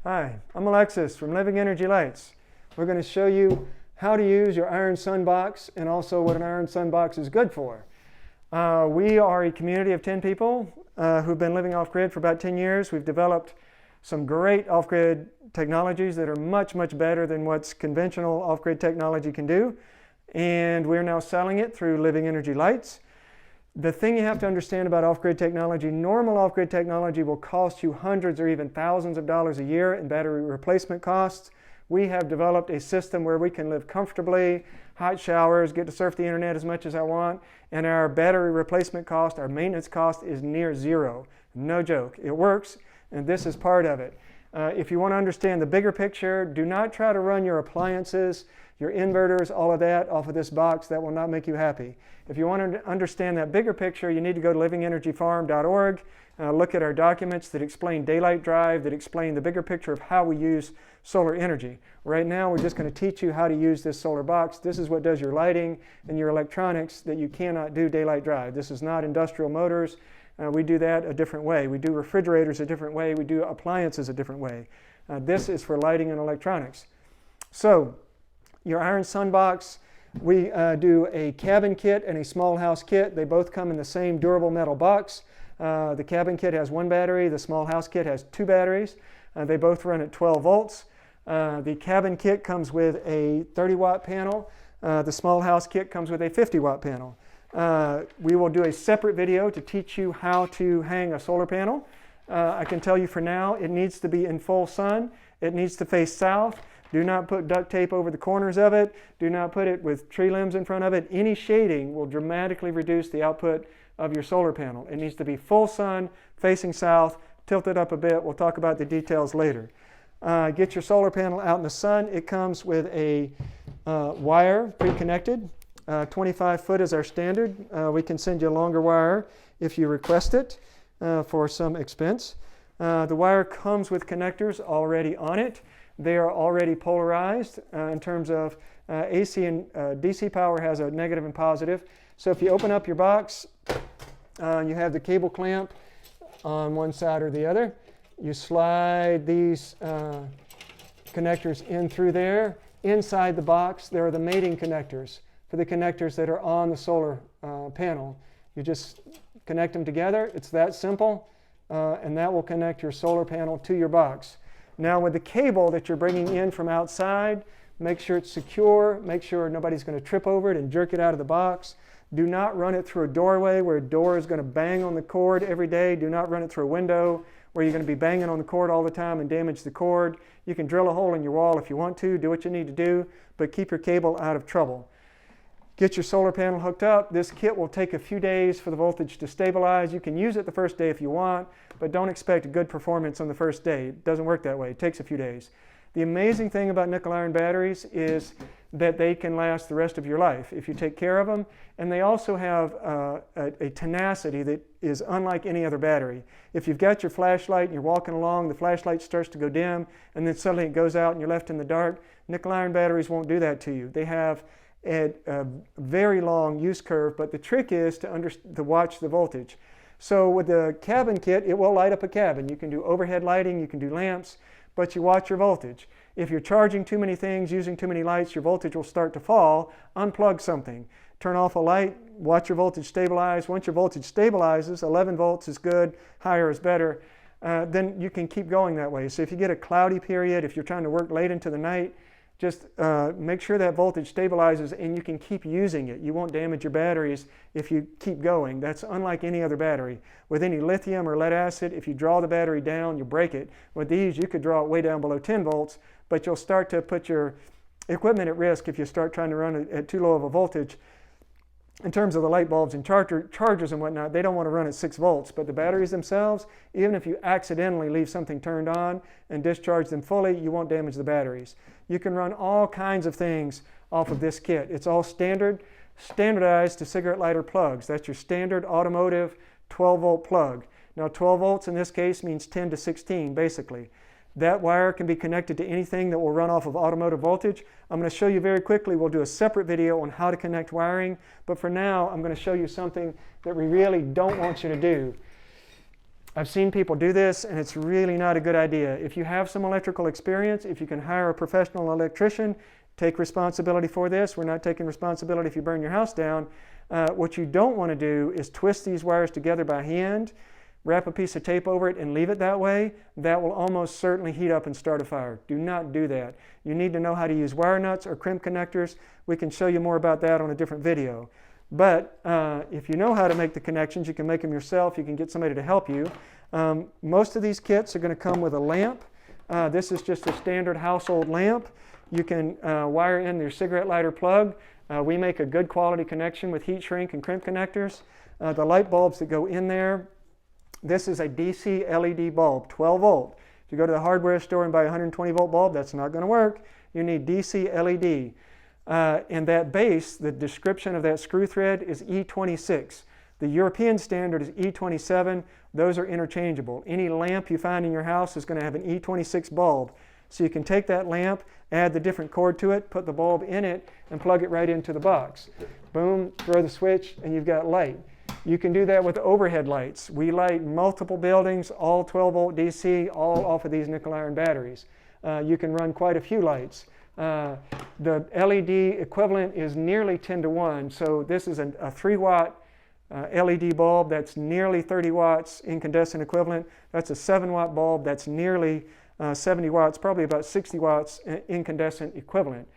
Hi, I'm Alexis from Living Energy Lights. We're going to show you how to use your iron sun box and also what an iron sun box is good for. We are a community of 10 people who've been living off-grid for about 10 years. We've developed some great off-grid technologies that are much, much better than what's conventional off-grid technology can do. And we're now selling it through Living Energy Lights. The thing you have to understand about off-grid technology, normal off-grid technology will cost you hundreds or even thousands of dollars a year in battery replacement costs. We have developed a system where we can live comfortably, hot showers, get to surf the internet as much as I want, and our battery replacement cost, our maintenance cost is near zero. No joke. It works, and this is part of it. If you want to understand the bigger picture, do not try to run your appliances, your inverters, all of that off of this box. That will not make you happy. If you want to understand that bigger picture, you need to go to livingenergyfarm.org, look at our documents that explain daylight drive, that explain the bigger picture of how we use solar energy. Right now, we're just going to teach you how to use this solar box. This is what does your lighting and your electronics that you cannot do daylight drive. This is not industrial motors. We do that a different way. We do refrigerators a different way. We do appliances a different way. This is for lighting and electronics. So, your iron sun box, we do a cabin kit and a small house kit. They both come in the same durable metal box. The cabin kit has one battery. The small house kit has two batteries. They both run at 12 volts. The cabin kit comes with a 30-watt panel. The small house kit comes with a 50-watt panel. We will do a separate video to teach you how to hang a solar panel. I can tell you for now, it needs to be in full sun. It needs to face south. Do not put duct tape over the corners of it. Do not put it with tree limbs in front of it. Any shading will dramatically reduce the output of your solar panel. It needs to be full sun, facing south, tilted up a bit. We'll talk about the details later. Get your solar panel out in the sun. It comes with a wire pre-connected. 25 foot is our standard. We can send you a longer wire if you request it for some expense. The wire comes with connectors already on it. They are already polarized in terms of AC and DC power has a negative and positive. So if you open up your box, you have the cable clamp on one side or the other. You slide these connectors in through there. Inside the box, there are the mating connectors for the connectors that are on the solar panel. You just connect them together. It's that simple, and that will connect your solar panel to your box. Now with the cable that you're bringing in from outside, make sure it's secure, make sure nobody's going to trip over it and jerk it out of the box. Do not run it through a doorway where a door is going to bang on the cord every day. Do not run it through a window where you're going to be banging on the cord all the time and damage the cord. You can drill a hole in your wall if you want to, do what you need to do, but keep your cable out of trouble. Get your solar panel hooked up. This kit will take a few days for the voltage to stabilize. You can use it the first day if you want, but don't expect a good performance on the first day. It doesn't work that way. It takes a few days. The amazing thing about nickel iron batteries is that they can last the rest of your life if you take care of them, and they also have a tenacity that is unlike any other battery. If you've got your flashlight and you're walking along, the flashlight starts to go dim, and then suddenly it goes out and you're left in the dark, nickel iron batteries won't do that to you. They have a very long use curve, but the trick is to watch the voltage. So with the cabin kit, it will light up a cabin. You can do overhead lighting, you can do lamps, but you watch your voltage. If you're charging too many things, using too many lights, your voltage will start to fall. Unplug something. Turn off a light, watch your voltage stabilize. Once your voltage stabilizes, 11 volts is good, higher is better, then you can keep going that way. So if you get a cloudy period, if you're trying to work late into the night, just make sure that voltage stabilizes and you can keep using it. You won't damage your batteries if you keep going. That's unlike any other battery. With any lithium or lead acid, if you draw the battery down, you break it. With these, you could draw it way down below 10 volts, but you'll start to put your equipment at risk if you start trying to run it at too low of a voltage. In terms of the light bulbs and chargers and whatnot, they don't want to run at 6 volts, but the batteries themselves, even if you accidentally leave something turned on and discharge them fully, you won't damage the batteries. You can run all kinds of things off of this kit. It's all standardized to cigarette lighter plugs. That's your standard automotive 12-volt plug. Now 12 volts in this case means 10 to 16 basically. That wire can be connected to anything that will run off of automotive voltage. I'm going to show you very quickly. We'll do a separate video on how to connect wiring. But for now, I'm going to show you something that we really don't want you to do. I've seen people do this, and it's really not a good idea. If you have some electrical experience, if you can hire a professional electrician, take responsibility for this. We're not taking responsibility if you burn your house down. What you don't want to do is twist these wires together by hand, wrap a piece of tape over it, and leave it that way. That will almost certainly heat up and start a fire. Do not do that. You need to know how to use wire nuts or crimp connectors. We can show you more about that on a different video. But if you know how to make the connections, you can make them yourself. You can get somebody to help you. Most of these kits are going to come with a lamp. This is just a standard household lamp. You can wire in your cigarette lighter plug. We make a good quality connection with heat shrink and crimp connectors. The light bulbs that go in there, this is a DC LED bulb, 12 volt. If you go to the hardware store and buy a 120 volt bulb, that's not going to work. You need DC LED. And that base, the description of that screw thread is E26. The European standard is E27. Those are interchangeable. Any lamp you find in your house is going to have an E26 bulb. So you can take that lamp, add the different cord to it, put the bulb in it, and plug it right into the box. Boom, throw the switch, and you've got light. You can do that with overhead lights. We light multiple buildings, all 12 volt DC, all off of these nickel iron batteries. You can run quite a few lights. The LED equivalent is nearly 10 to 1. So this is a 3 watt LED bulb that's nearly 30 watts incandescent equivalent. That's a 7 watt bulb that's nearly 70 watts, probably about 60 watts incandescent equivalent.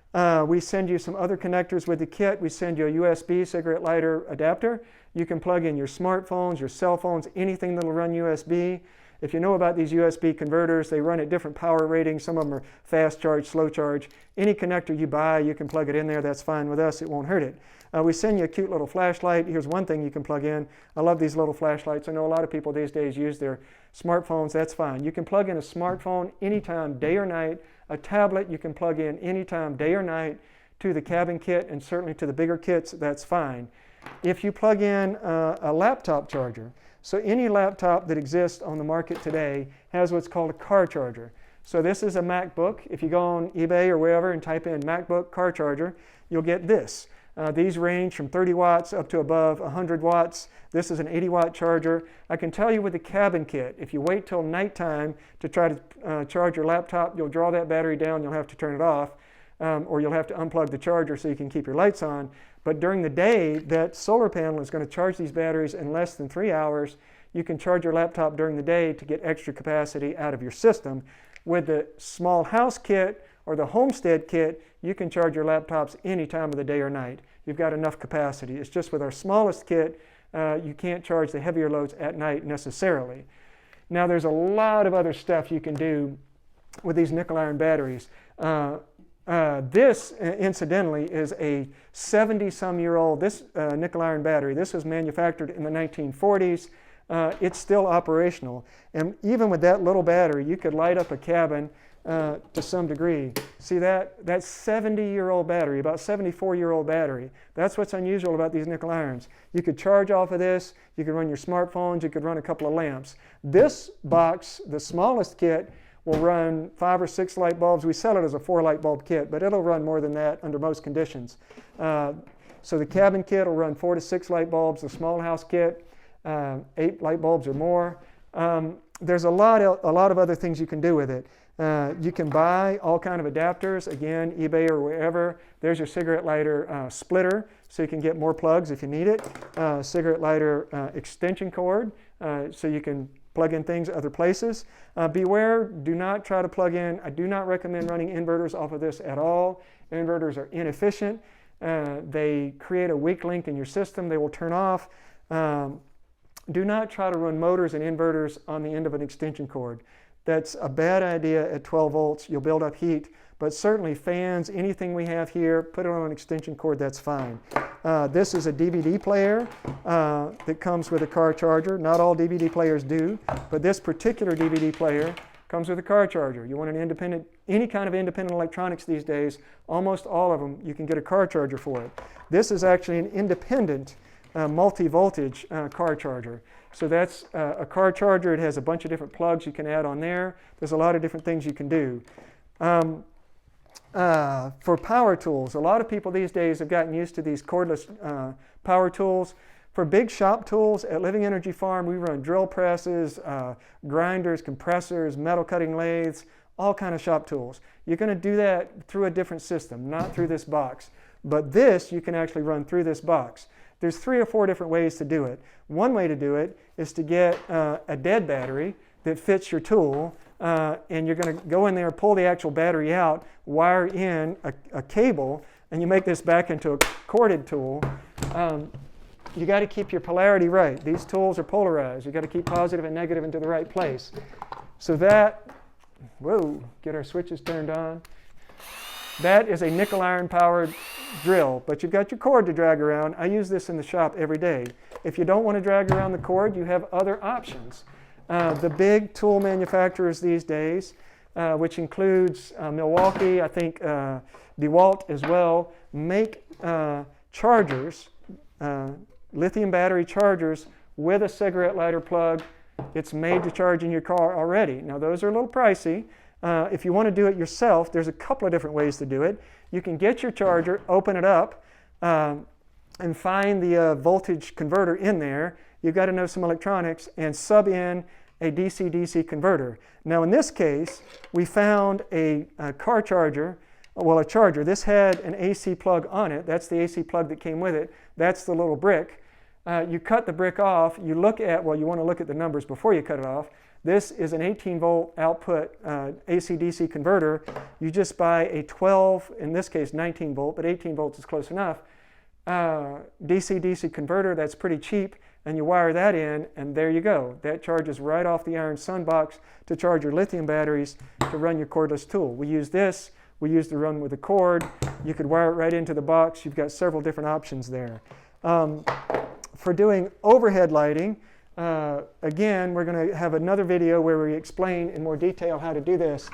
We send you some other connectors with the kit. We send you a USB cigarette lighter adapter. You can plug in your smartphones, your cell phones, anything that will run USB. If you know about these USB converters, they run at different power ratings. Some of them are fast charge, slow charge. Any connector you buy, you can plug it in there. That's fine with us. It won't hurt it. We send you a cute little flashlight. Here's one thing you can plug in. I love these little flashlights. I know a lot of people these days use their smartphones. That's fine. You can plug in a smartphone anytime, day or night. A tablet you can plug in anytime, day or night, to the cabin kit and certainly to the bigger kits. That's fine. If you plug in a laptop charger, so any laptop that exists on the market today has what's called a car charger. So this is a MacBook. If you go on eBay or wherever and type in MacBook car charger, you'll get this. These range from 30 watts up to above 100 watts. This is an 80 watt charger. I can tell you with the cabin kit, if you wait till nighttime to try to charge your laptop, you'll draw that battery down, you'll have to turn it off, or you'll have to unplug the charger so you can keep your lights on. But during the day, that solar panel is going to charge these batteries in less than 3 hours. You can charge your laptop during the day to get extra capacity out of your system. With the small house kit or the homestead kit, you can charge your laptops any time of the day or night. You've got enough capacity. It's just with our smallest kit, you can't charge the heavier loads at night necessarily. Now there's a lot of other stuff you can do with these nickel iron batteries. This, incidentally, is a 70-some-year-old nickel iron battery. This was manufactured in the 1940s. It's still operational. And even with that little battery, you could light up a cabin to some degree. See that? That's 70-year-old battery, about 74-year-old battery. That's what's unusual about these nickel irons. You could charge off of this. You could run your smartphones. You could run a couple of lamps. This box, the smallest kit, will run 5 or 6 light bulbs. We sell it as a 4 light bulb kit, but it'll run more than that under most conditions. So the cabin kit will run 4 to 6 light bulbs. The small house kit, 8 light bulbs or more. There's a lot of other things you can do with it. You can buy all kind of adapters, again, eBay or wherever. There's your cigarette lighter splitter, so you can get more plugs if you need it. Cigarette lighter extension cord, so you can plug in things other places. Beware, do not try to plug in. I do not recommend running inverters off of this at all. Inverters are inefficient. They create a weak link in your system. They will turn off. Do not try to run motors and inverters on the end of an extension cord. That's a bad idea at 12 volts. You'll build up heat. But certainly fans, anything we have here, put it on an extension cord, that's fine. This is a DVD player that comes with a car charger. Not all DVD players do, but this particular DVD player comes with a car charger. You want any kind of independent electronics these days, almost all of them, you can get a car charger for it. This is actually an independent multi-voltage car charger. So that's a car charger. It has a bunch of different plugs you can add on there. There's a lot of different things you can do. For power tools, a lot of people these days have gotten used to these cordless power tools. For big shop tools at Living Energy Farm, we run drill presses, grinders, compressors, metal cutting lathes, all kind of shop tools. You're going to do that through a different system, not through this box. But this you can actually run through this box. There's 3 or 4 different ways to do it. One way to do it is to get a dead battery that fits your tool, and you're going to go in there, pull the actual battery out, wire in a cable, and you make this back into a corded tool. You got to keep your polarity right. These tools are polarized. You got to keep positive and negative into the right place. So that, whoa, get our switches turned on. That is a nickel iron powered drill, but you've got your cord to drag around. I use this in the shop every day. If you don't want to drag around the cord, you have other options. The big tool manufacturers these days, which includes Milwaukee, I think DeWalt as well, make chargers, lithium battery chargers with a cigarette lighter plug. It's made to charge in your car already. Now those are a little pricey. If you want to do it yourself, there's a couple of different ways to do it. You can get your charger, open it up, and find the voltage converter in there. You've got to know some electronics and sub in a DC-DC converter. Now in this case, we found a car charger, well, a charger. This had an AC plug on it. That's the AC plug that came with it. That's the little brick. You cut the brick off. You look at, well, you want to look at the numbers before you cut it off. This is an 18-volt output AC-DC converter. You just buy a 12, in this case 19-volt, but 18 volts is close enough, DC-DC converter. That's pretty cheap, and you wire that in, and there you go. That charges right off the Iron Sun box to charge your lithium batteries to run your cordless tool. We use this. We use to run with a cord. You could wire it right into the box. You've got several different options there. For doing overhead lighting, again, we're going to have another video where we explain in more detail how to do this.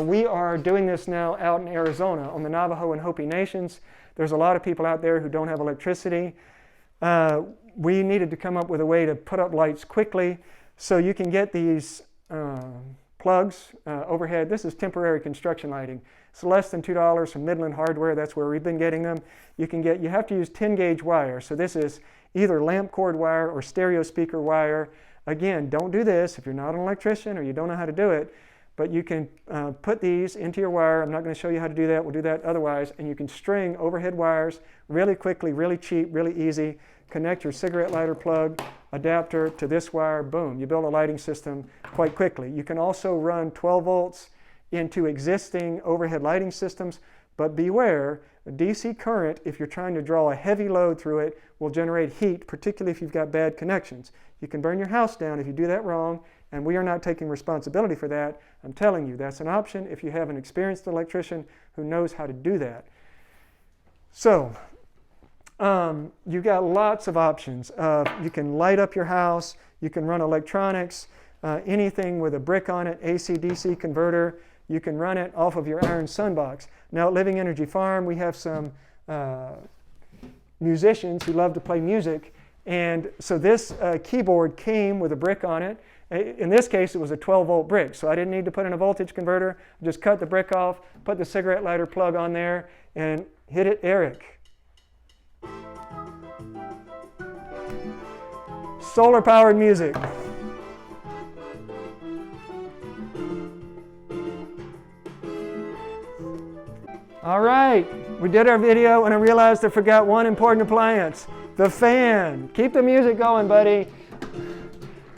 We are doing this now out in Arizona on the Navajo and Hopi Nations. There's a lot of people out there who don't have electricity. We needed to come up with a way to put up lights quickly, so you can get these plugs overhead. This is temporary construction lighting. It's less than $2 from Midland Hardware. That's where we've been getting them. You have to use 10-gauge wire. So this is either lamp cord wire or stereo speaker wire. Again, don't do this if you're not an electrician or you don't know how to do it, but you can put these into your wire. I'm not going to show you how to do that. We'll do that otherwise. And you can string overhead wires really quickly, really cheap, really easy. Connect your cigarette lighter plug adapter to this wire. Boom, you build a lighting system quite quickly. You can also run 12 volts into existing overhead lighting systems, but beware, DC current, if you're trying to draw a heavy load through it, will generate heat, particularly if you've got bad connections. You can burn your house down if you do that wrong, and we are not taking responsibility for that. I'm telling you, that's an option if you have an experienced electrician who knows how to do that. So, you've got lots of options. You can light up your house, you can run electronics, anything with a brick on it, AC-DC converter. You can run it off of your Iron Sun box. Now at Living Energy Farm, we have some musicians who love to play music, and so this keyboard came with a brick on it. In this case, it was a 12-volt brick, so I didn't need to put in a voltage converter. I just cut the brick off, put the cigarette lighter plug on there, and hit it, Eric. Solar-powered music. All right, we did our video, and I realized I forgot one important appliance, the fan. Keep the music going, buddy.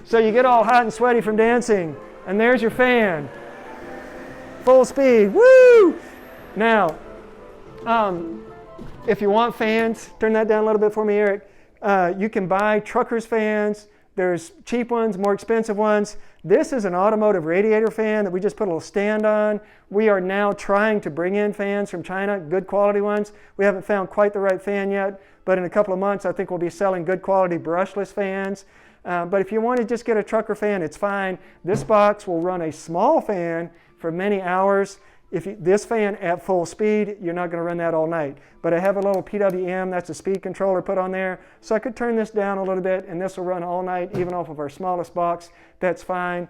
So you get all hot and sweaty from dancing, and there's your fan. Full speed, woo! Now, if you want fans, turn that down a little bit for me, Eric. You can buy truckers' fans. There's cheap ones, more expensive ones. This is an automotive radiator fan that we just put a little stand on. We are now trying to bring in fans from China, good quality ones. We haven't found quite the right fan yet, but in a couple of months I think we'll be selling good quality brushless fans. But if you want to just get a trucker fan, it's fine. This box will run a small fan for many hours. This fan at full speed, you're not going to run that all night. But I have a little PWM, that's a speed controller put on there. So I could turn this down a little bit and this will run all night, even off of our smallest box. That's fine.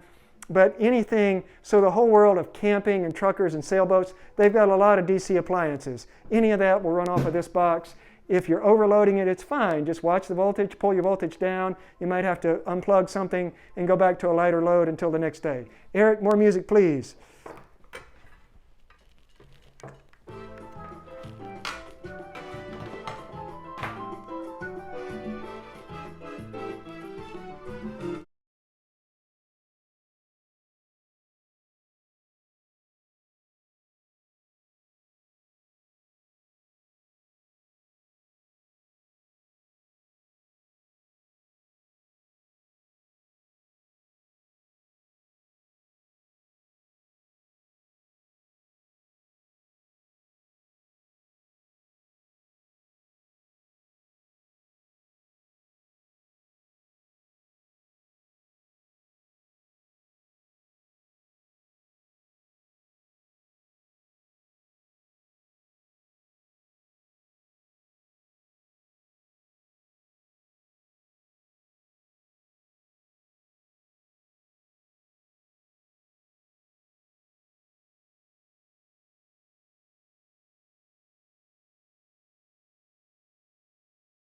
But anything, so the whole world of camping and truckers and sailboats, they've got a lot of DC appliances. Any of that will run off of this box. If you're overloading it, it's fine. Just watch the voltage, pull your voltage down. You might have to unplug something and go back to a lighter load until the next day. Eric, more music, please.